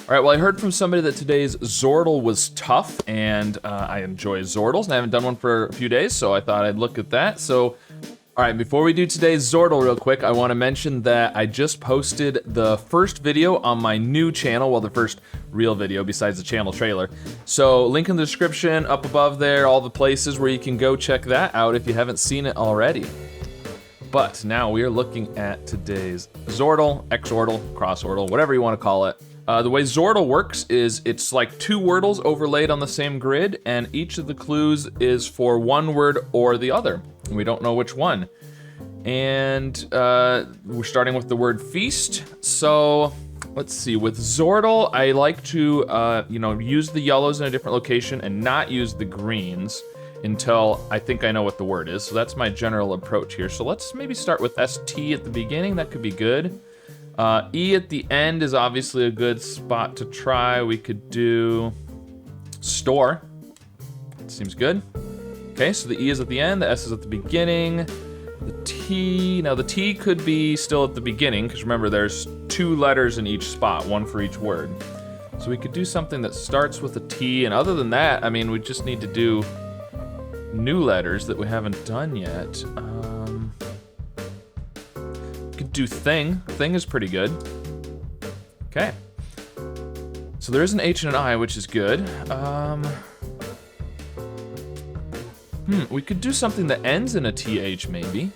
All right, well, I heard from somebody that today's Zordle was tough, and I enjoy Zordles, and I haven't done one for a few days, so I thought I'd look at that. So, all right, before we do today's Zordle real quick, I want to mention that I just posted the first video on my new channel, well, the first real video besides the channel trailer. So, link in the description, up above there, all the places where you can go check that out if you haven't seen it already. But now we are looking at today's Zordle, X-Ordle, Cross-Ordle, whatever you want to call it. The way Zordle works is it's like two Wordles overlaid on the same grid, and each of the clues is for one word or the other. And we don't know which one. And we're starting with the word feast. So let's see, with Zordle, I like to use the yellows in a different location and not use the greens until I think I know what the word is. So that's my general approach here. So let's maybe start with ST at the beginning. That could be good. E at the end is obviously a good spot to try. We could do store. Seems good. Okay, so the E is at the end, the S is at the beginning. The T, now the T could be still at the beginning, because remember there's two letters in each spot, one for each word. So we could do something that starts with a T, and other than that, I mean, we just need to do new letters that we haven't done yet. Could do thing. Thing is pretty good. Okay. So there is an H and an I, which is good. We could do something that ends in a TH, maybe.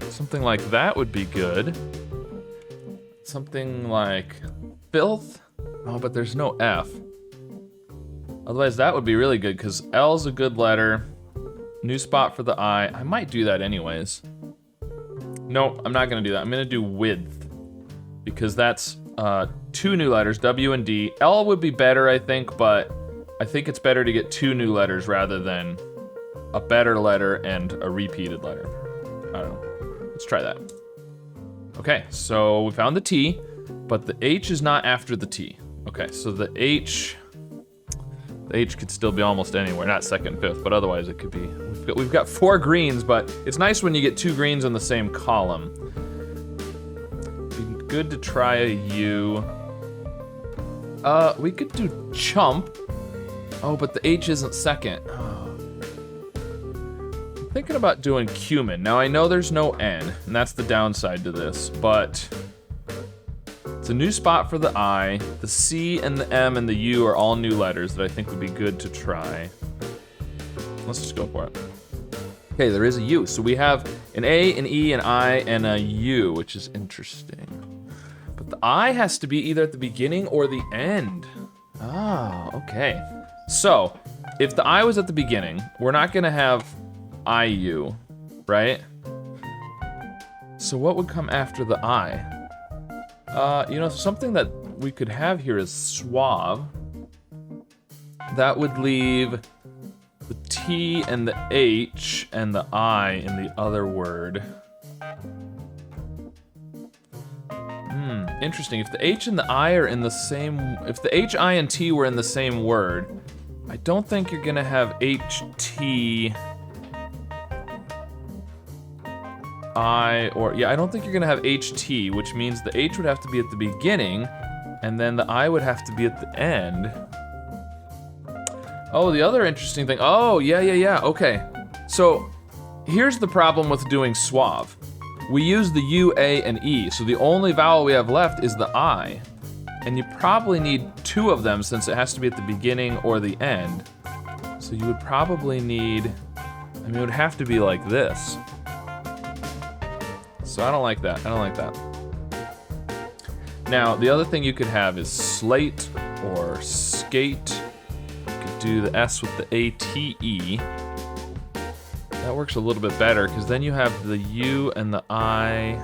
Something like that would be good. Something like filth. Oh, but there's no F. Otherwise, that would be really good, because L's a good letter. New spot for the I. I might do that anyways. No, I'm not gonna do that. I'm gonna do width, because that's two new letters, W and D. L would be better, I think, but I think it's better to get two new letters rather than a better letter and a repeated letter. I don't know. Let's try that. Okay, so we found the T, but the H is not after the T. Okay, so the H could still be almost anywhere, not second and fifth, but otherwise it could be. We've got four greens, but it's nice when you get two greens in the same column. Be good to try a U. We could do chump. Oh, but the H isn't second. Oh. I'm thinking about doing cumin. Now I know there's no N, and that's the downside to this, but it's a new spot for the I. The C and the M and the U are all new letters that I think would be good to try. Let's just go for it. Okay, there is a U. So we have an A, an E, an I, and a U, which is interesting. But the I has to be either at the beginning or the end. Oh, okay. So, if the I was at the beginning, we're not gonna have IU, right? So what would come after the I? Something that we could have here is suave. That would leave the T and the H and the I in the other word. Interesting. If the H and the I are in the same, if the H, I, and T were in the same word, I don't think you're gonna have HT, I don't think you're gonna have HT, which means the H would have to be at the beginning, and then the I would have to be at the end. Oh, the other interesting thing, yeah, okay. So, here's the problem with doing suave. We use the U, A, and E, so the only vowel we have left is the I. And you probably need two of them since it has to be at the beginning or the end. So you would probably need, it would have to be like this. So I don't like that. Now, the other thing you could have is slate or skate. You could do the S with the A-T-E. That works a little bit better, because then you have the U and the I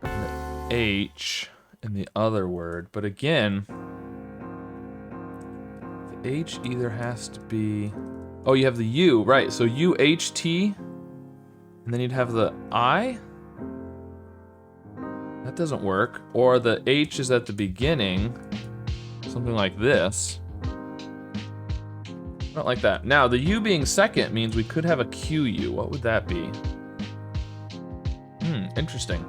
and the H in the other word. But again, the H either has to be, oh, you have the U, right, so U-H-T, and then you'd have the I? That doesn't work. Or the H is at the beginning, something like this. Not like that. Now, the U being second means we could have a QU. What would that be? Interesting.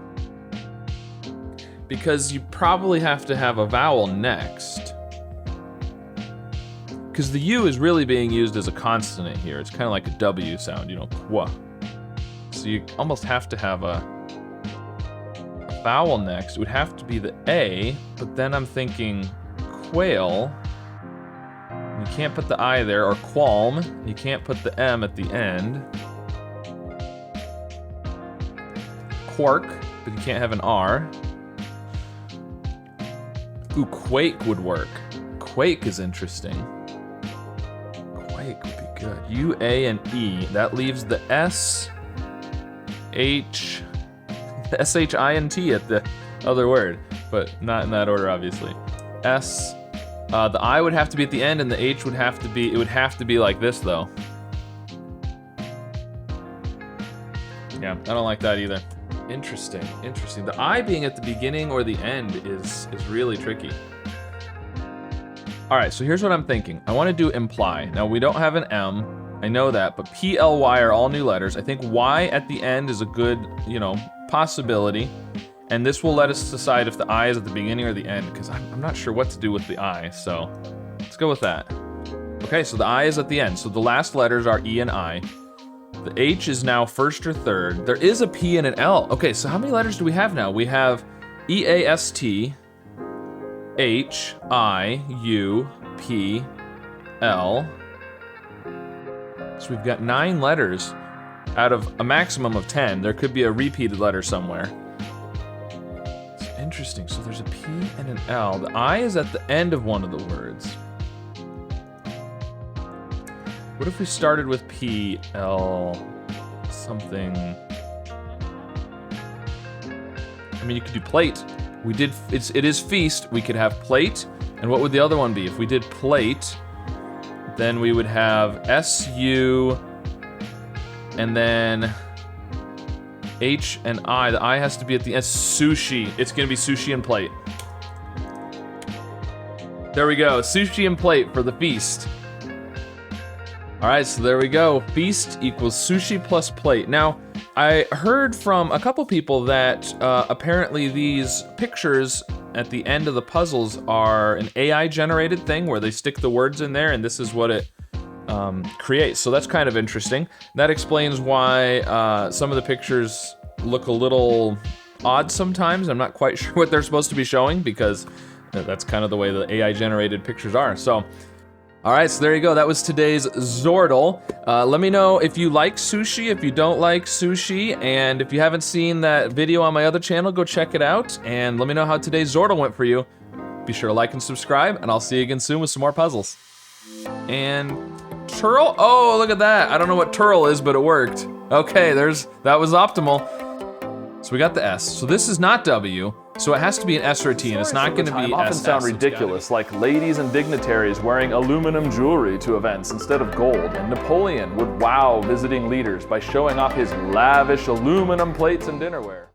because you probably have to have a vowel next. Because the U is really being used as a consonant here. It's kind of like a W sound, you know, kwa. So you almost have to have a vowel next. It would have to be the A, but then I'm thinking quail. You can't put the I there, or qualm. You can't put the M at the end. Quark, but you can't have an R. Ooh, quake would work. Quake is interesting. Quake would be good. U, A, and E. That leaves the S, H, the S-H-I-N-T at the other word, but not in that order, obviously. S, the I would have to be at the end, and the H would have to be, it would have to be like this, though. Yeah, I don't like that either. Interesting, interesting. The I being at the beginning or the end is really tricky. All right, so here's what I'm thinking. I want to do imply. Now, we don't have an M, I know that, but P, L, Y are all new letters. I think Y at the end is a good, you know, possibility. And this will let us decide if the I is at the beginning or the end, because I'm not sure what to do with the I, so let's go with that. Okay, so the I is at the end. So the last letters are E and I. The H is now first or third. There is a P and an L. Okay, so how many letters do we have now? We have E, A, S, T, H, I, U, P, L. So we've got 9 letters out of a maximum of 10. There could be a repeated letter somewhere. It's interesting. So there's a P and an L. The I is at the end of one of the words. What if we started with P, L, something? I mean, you could do plate. We did, it is feast. We could have plate. And what would the other one be? If we did plate, then we would have S-U, and then H and I. The I has to be at the end. Sushi. It's gonna be sushi and plate. There we go. Sushi and plate for the feast. All right, so there we go. Feast equals sushi plus plate. Now, I heard from a couple people that apparently these pictures at the end of the puzzles are an AI generated thing where they stick the words in there and this is what it creates. So that's kind of interesting. That explains why some of the pictures look a little odd sometimes. I'm not quite sure what they're supposed to be showing because that's kind of the way the AI generated pictures are. So. All right, so there you go. That was today's Zordle. Let me know if you like sushi, if you don't like sushi, and if you haven't seen that video on my other channel, go check it out, and let me know how today's Zordle went for you. Be sure to like and subscribe, and I'll see you again soon with some more puzzles. And Turl? Oh, look at that. I don't know what Turl is, but it worked. Okay, that was optimal. So we got the S. So this is not W. So it has to be an S or a T, and it's not going to be S. Often sound ridiculous, like ladies and dignitaries wearing aluminum jewelry to events instead of gold. And Napoleon would wow visiting leaders by showing off his lavish aluminum plates and dinnerware.